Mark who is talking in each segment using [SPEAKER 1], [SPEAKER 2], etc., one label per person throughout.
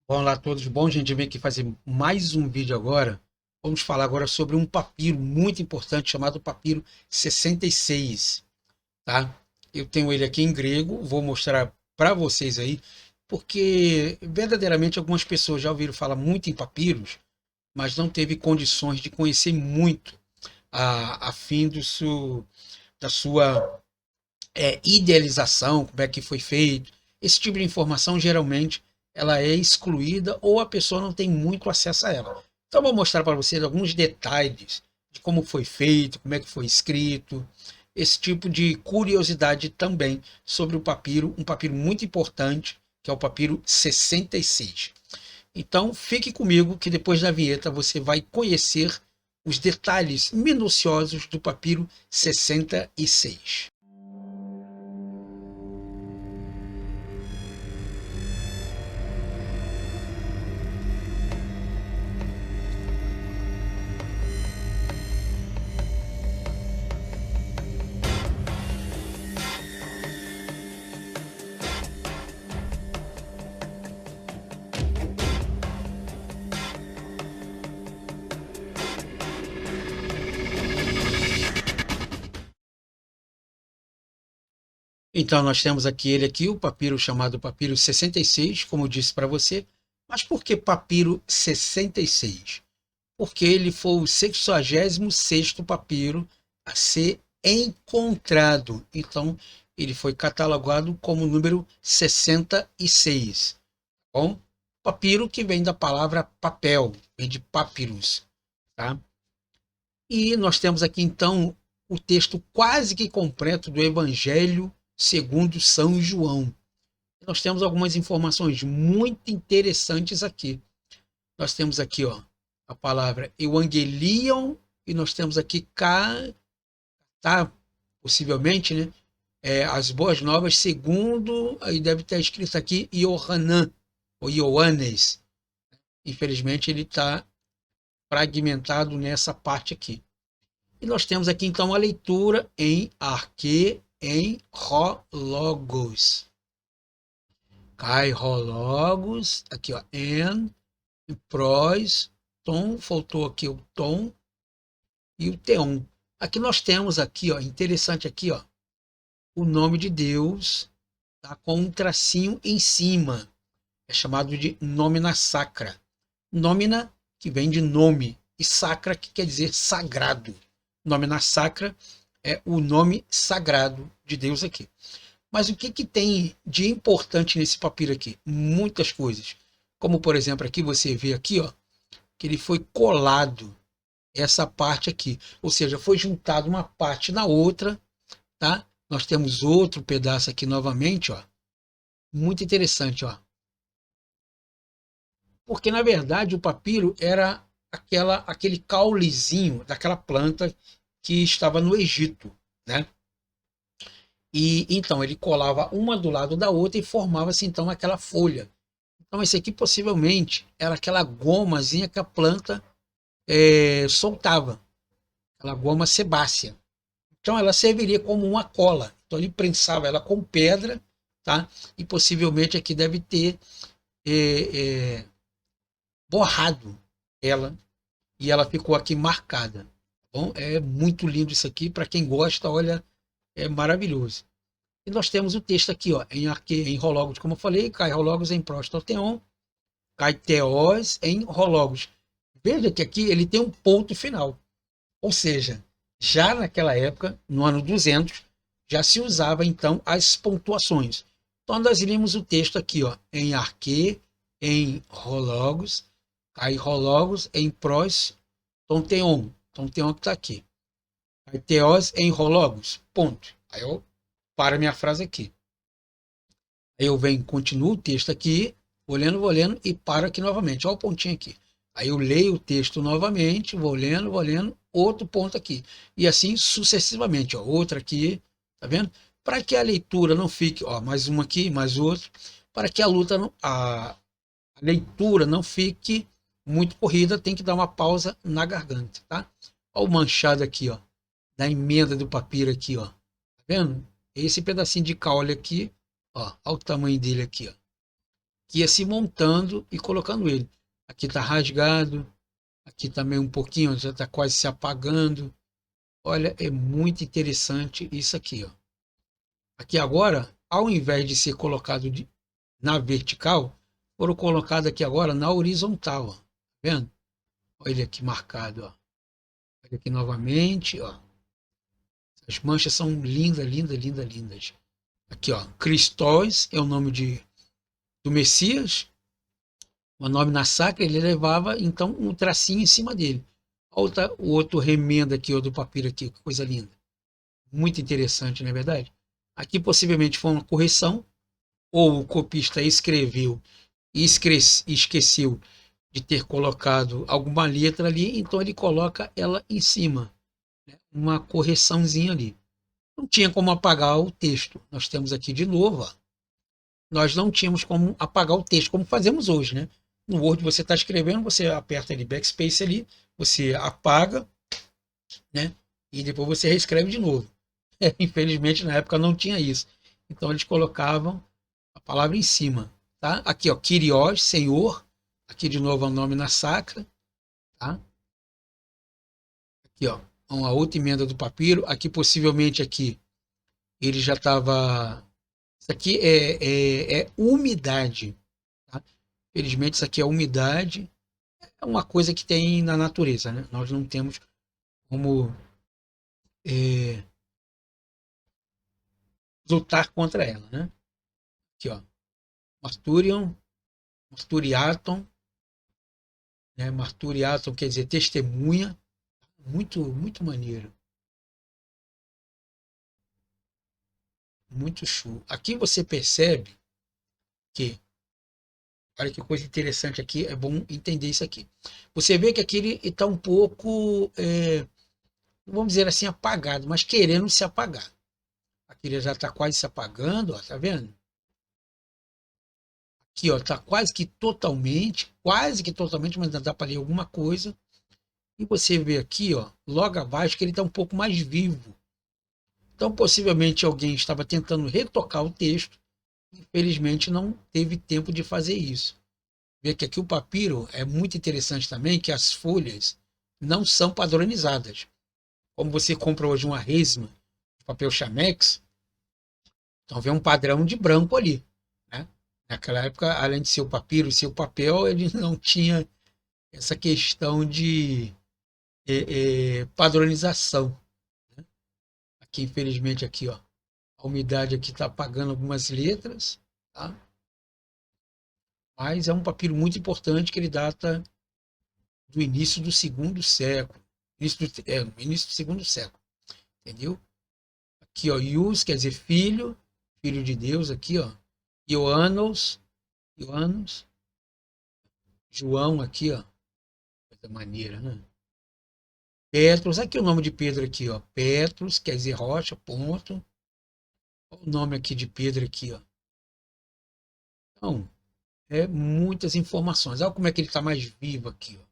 [SPEAKER 1] Olá a todos, bom, gente, vem aqui fazer mais um vídeo agora. Vamos falar agora sobre um papiro muito importante chamado papiro 66, tá? Eu tenho ele aqui em grego, vou mostrar para vocês aí, porque verdadeiramente algumas pessoas já ouviram falar muito em papiros, mas não teve condições de conhecer muito a fim da sua idealização, como é que foi feito. Esse tipo de informação geralmente ela é excluída ou a pessoa não tem muito acesso a ela. Então eu vou mostrar para vocês alguns detalhes de como foi feito, como é que foi escrito, esse tipo de curiosidade também sobre o papiro, um papiro muito importante, que é o papiro 66. Então fique comigo que depois da vinheta você vai conhecer os detalhes minuciosos do papiro 66. Então, nós temos aqui ele aqui, o papiro chamado papiro 66, como eu disse para você. Mas por que papiro 66? Porque ele foi o 66º papiro a ser encontrado. Então, ele foi catalogado como número 66. Bom, papiro que vem da palavra papel, vem de papyrus, tá? E nós temos aqui então o texto quase que completo do Evangelho segundo São João. Nós temos algumas informações muito interessantes aqui. Nós temos aqui, ó, a palavra Evangelion e nós temos aqui tá, possivelmente, né? As boas novas segundo, aí deve estar escrito aqui Yohanan, ou Ioannes. Infelizmente ele está fragmentado nessa parte aqui. E nós temos aqui então a leitura em arque, em rologos. Kai rologos, aqui ó, em pros, tom, faltou aqui o tom e o teon. Aqui nós temos aqui, ó, interessante aqui, ó, o nome de Deus, tá, com um tracinho em cima. É chamado de nomina sacra. Nomina, que vem de nome, e sacra, que quer dizer sagrado. Nomina sacra é o nome sagrado de Deus aqui. Mas o que, que tem de importante nesse papiro aqui? Muitas coisas. Como, por exemplo, aqui você vê aqui, ó, que ele foi colado essa parte aqui. Ou seja, foi juntado uma parte na outra, tá? Nós temos outro pedaço aqui novamente, ó. Muito interessante, ó. Porque, na verdade, o papiro era aquele caulezinho daquela planta que estava no Egito, né? E então ele colava uma do lado da outra e formava-se então aquela folha. Então esse aqui possivelmente era aquela gomazinha que a planta soltava, aquela goma sebácea. Então ela serviria como uma cola. Então ele prensava ela com pedra, tá? E possivelmente aqui deve ter é, é, borrado ela e ela ficou aqui marcada. Tá bom, é muito lindo isso aqui. Para quem gosta, olha, é maravilhoso. E nós temos o texto aqui, ó, em Rologos, como eu falei, cai Rologos em Prostoteon, cai Teós em Rologos. Veja que aqui ele tem um ponto final. Ou seja, já naquela época, no ano 200, já se usava então as pontuações. Então nós lemos o texto aqui, ó, em arque, em rologos, cai rologos, em prós, tonteon. Tonteon que está aqui. Cai teós em rologos, ponto. Aí eu paro a minha frase aqui. Aí eu venho, continuo o texto aqui, vou lendo e paro aqui novamente. Olha o pontinho aqui. Aí eu leio o texto novamente, vou lendo, outro ponto aqui. E assim sucessivamente, ó, outro aqui, tá vendo? Para que a leitura não fique, ó, mais um aqui, mais outro, para que a leitura não fique muito corrida, tem que dar uma pausa na garganta, tá? Olha o manchado aqui, ó, da emenda do papiro aqui, ó. Tá vendo? Esse pedacinho de caule aqui, ó, olha o tamanho dele aqui, ó. que ia se montando e colocando ele. Aqui está rasgado, aqui também um pouquinho, já está quase se apagando. Olha, é muito interessante isso aqui, ó. Aqui agora, ao invés de ser colocado na vertical, foram colocados aqui agora na horizontal, ó. Tá vendo? Olha ele aqui marcado, ó. Olha aqui novamente, ó. As manchas são lindas, lindas, lindas, lindas. Aqui, ó, Cristóis é o nome do Messias, o nome na sacra, ele levava então um tracinho em cima dele. O outro remenda aqui, ó, do papiro aqui, que coisa linda. Muito interessante, não é verdade? Aqui possivelmente foi uma correção, ou o copista escreveu e esqueceu de ter colocado alguma letra ali, então ele coloca ela em cima, né? Uma correçãozinha ali. Não tinha como apagar o texto. Nós temos aqui de novo, ó. Nós não tínhamos como apagar o texto, como fazemos hoje, né? No Word você está escrevendo, você aperta ali backspace ali, você apaga, né? E depois você reescreve de novo. Infelizmente na época não tinha isso. Então eles colocavam a palavra em cima, tá? Aqui, ó, Kyrios, Senhor. Aqui de novo é o nome na sacra, tá? Aqui, ó, uma outra emenda do papiro. Aqui possivelmente aqui ele já estava. Isso aqui é umidade, tá? Felizmente isso aqui é umidade. É uma coisa que tem na natureza, né? Nós não temos como é, lutar contra ela, né? Aqui, ó, Marturion, Marturiaton, né? Marturiaton quer dizer testemunha, muito, muito maneiro, muito show. Aqui você percebe que, olha que coisa interessante aqui, é bom entender isso aqui. Você vê que aqui ele está um pouco, vamos dizer assim, apagado, mas querendo se apagar. Aqui ele já está quase se apagando, ó, tá vendo? Aqui, ó, tá quase que totalmente, mas ainda dá para ler alguma coisa. E você vê aqui, ó, logo abaixo que ele está um pouco mais vivo. Então, possivelmente alguém estava tentando retocar o texto, infelizmente não teve tempo de fazer isso. Vê que aqui o papiro é muito interessante também, que as folhas não são padronizadas. Como você compra hoje uma resma de papel Chamex, então vê um padrão de branco ali, né? Naquela época, além de ser o papiro e ser o papel, ele não tinha essa questão de padronização, né? Aqui, infelizmente, aqui, ó, a umidade aqui está apagando algumas letras, tá? Mas é um papiro muito importante que ele data do início do segundo século. Início do segundo século, entendeu? Aqui, ó, Ius quer dizer filho, filho de Deus, aqui, ó. Ioannos, João aqui, ó. Coisa maneira, né? Petros, aqui o nome de Pedro aqui, ó. Petros, quer dizer rocha, ponto. Olha o nome aqui de Pedro aqui, ó. Então, muitas informações. Olha como é que ele está mais vivo aqui, ó.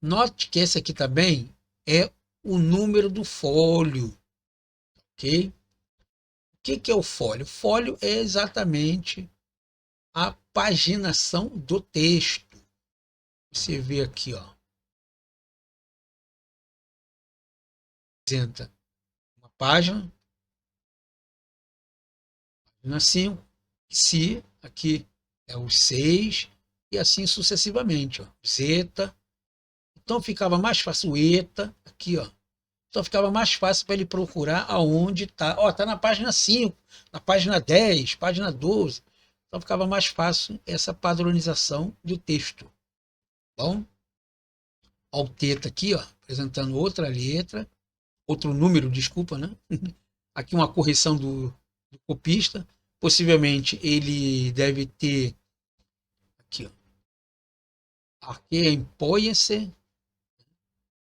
[SPEAKER 1] Note que esse aqui também é o número do fólio, ok? O que é o fólio? O fólio é exatamente a paginação do texto. Você vê aqui, ó. Apresenta uma página, página 5, se aqui é o 6, e assim sucessivamente, ó. Zeta. Então ficava mais fácil o eta, aqui, ó. Então ficava mais fácil para ele procurar aonde está. Ó, está na página 5, na página 10, página 12. Então ficava mais fácil essa padronização do texto. Bom, ó, o teta aqui, ó, apresentando outra letra, outro número, desculpa, né? Aqui uma correção do copista. Possivelmente ele deve ter aqui, ó, aqui empoia-se.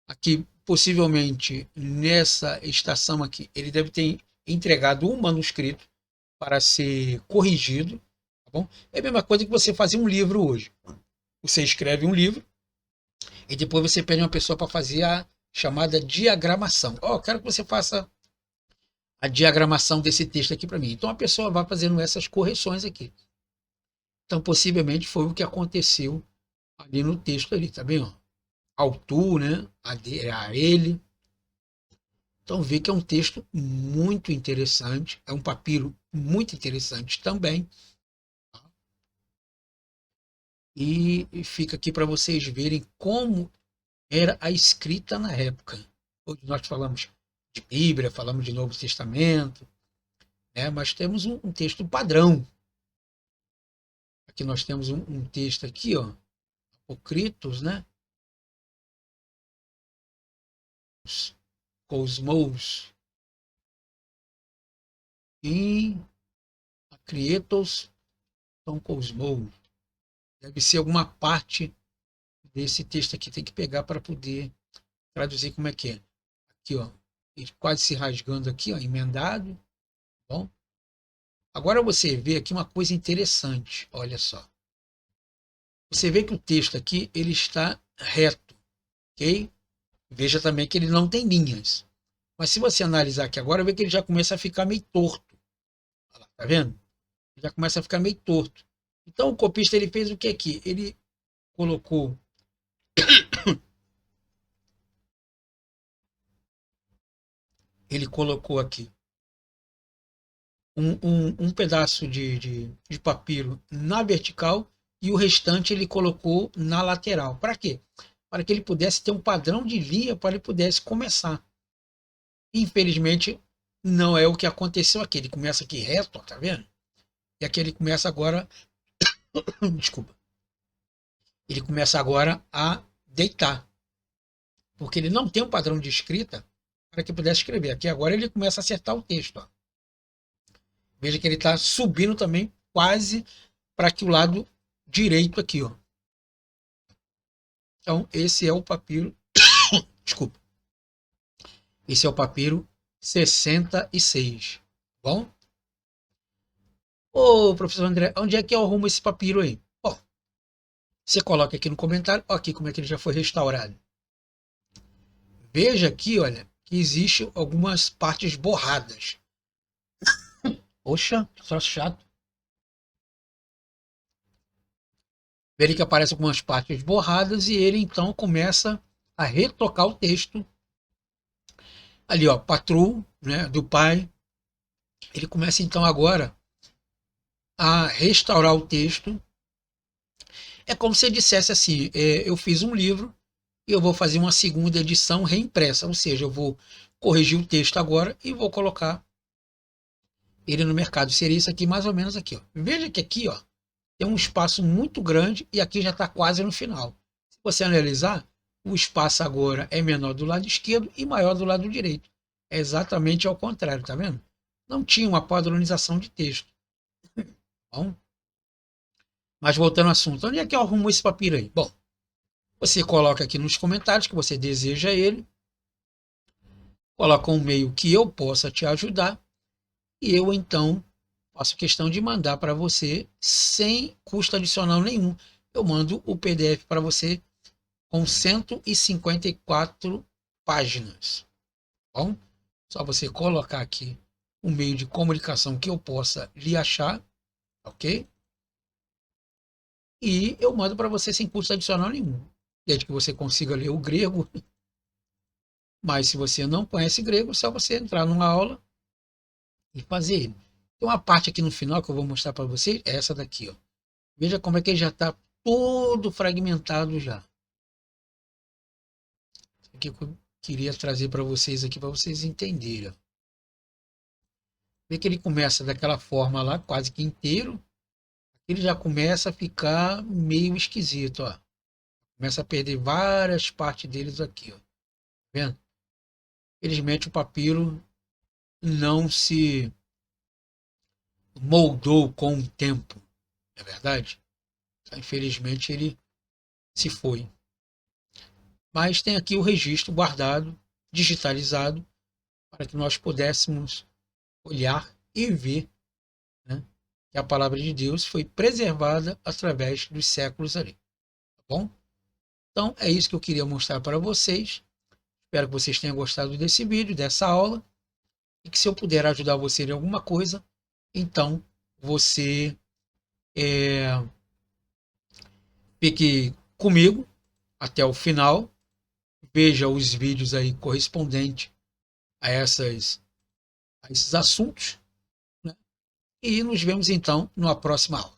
[SPEAKER 1] Aqui, possivelmente, nessa estação aqui, ele deve ter entregado um manuscrito para ser corrigido, tá bom? É a mesma coisa que você fazer um livro hoje. Você escreve um livro e depois você pede uma pessoa para fazer a chamada diagramação. Ó, quero que você faça a diagramação desse texto aqui para mim. Então a pessoa vai fazendo essas correções aqui. Então, possivelmente foi o que aconteceu ali no texto ali, tá vendo? Ao tu, né? A ele. Então, vê que é um texto muito interessante, é um papiro muito interessante também. E fica aqui para vocês verem como era a escrita na época. Hoje nós falamos de Bíblia, falamos de Novo Testamento, né? Mas temos um texto padrão. Aqui nós temos um texto aqui, ó, Apócritos, né? Cosmos e Acrietos são Cosmos. Deve ser alguma parte desse texto aqui. Tem que pegar para poder traduzir como é que é. Aqui, ó, ele quase se rasgando aqui, ó, emendado. Bom, agora você vê aqui uma coisa interessante. Olha só. Você vê que o texto aqui ele está reto, ok? Veja também que ele não tem linhas. Mas se você analisar aqui agora, vê que ele já começa a ficar meio torto. Olha lá, tá vendo? Ele já começa a ficar meio torto. Então o copista ele fez o que aqui? Ele colocou aqui um pedaço de papiro na vertical e o restante ele colocou na lateral. Para quê? Para que ele pudesse ter um padrão de linha para ele pudesse começar. Infelizmente, não é o que aconteceu aqui. Ele começa aqui reto, ó, tá vendo? E aqui ele começa agora, desculpa, ele começa agora a deitar, porque ele não tem um padrão de escrita para que pudesse escrever. Aqui agora ele começa a acertar o texto. Ó. Veja que ele está subindo também quase para que o lado direito aqui, ó. Então esse é o papiro, desculpa, esse é o papiro 66, bom? Ô, professor André, onde é que eu arrumo esse papiro aí? Bom, você coloca aqui no comentário, ó, aqui como é que ele já foi restaurado. Veja aqui, olha, que existe algumas partes borradas. Poxa, só chato. Veja que aparece algumas partes borradas e ele então começa a retocar o texto. Ali, ó, patrão, né, do pai. Ele começa então agora a restaurar o texto. É como se ele dissesse assim: eu fiz um livro e eu vou fazer uma segunda edição reimpressa, ou seja, eu vou corrigir o texto agora e vou colocar ele no mercado. Seria isso aqui, mais ou menos aqui. Ó. Veja que aqui ó, tem um espaço muito grande e aqui já está quase no final. Se você analisar, o espaço agora é menor do lado esquerdo e maior do lado direito. É exatamente ao contrário, tá vendo? Não tinha uma padronização de texto. Bom, mas voltando ao assunto, onde é que eu arrumo esse papiro aí? Bom, você coloca aqui nos comentários que você deseja ele, coloca um e-mail que eu possa te ajudar e eu então faço questão de mandar para você sem custo adicional nenhum. Eu mando o PDF para você com 154 páginas. Bom, só você colocar aqui um meio de comunicação que eu possa lhe achar, ok? E eu mando para você sem custo adicional nenhum, desde que você consiga ler o grego. Mas se você não conhece grego, é só você entrar numa aula e fazer ele. Tem uma parte aqui no final que eu vou mostrar para você, é essa daqui, ó. Veja como é que ele já está todo fragmentado já. Isso aqui que eu queria trazer para vocês entenderem. Vê que ele começa daquela forma lá, quase que inteiro. Ele já começa a ficar meio esquisito, ó. Começa a perder várias partes deles aqui, ó. Tá vendo? Felizmente o papiro não se moldou com o tempo, não é verdade? Infelizmente ele se foi. Mas tem aqui o registro guardado, digitalizado, para que nós pudéssemos olhar e ver, né, que a palavra de Deus foi preservada através dos séculos ali. Tá bom? Então é isso que eu queria mostrar para vocês. Espero que vocês tenham gostado desse vídeo, dessa aula, e que se eu puder ajudar você em alguma coisa, então você Fique comigo até o final, veja os vídeos aí correspondentes a, a esses assuntos, né? E nos vemos então numa próxima aula.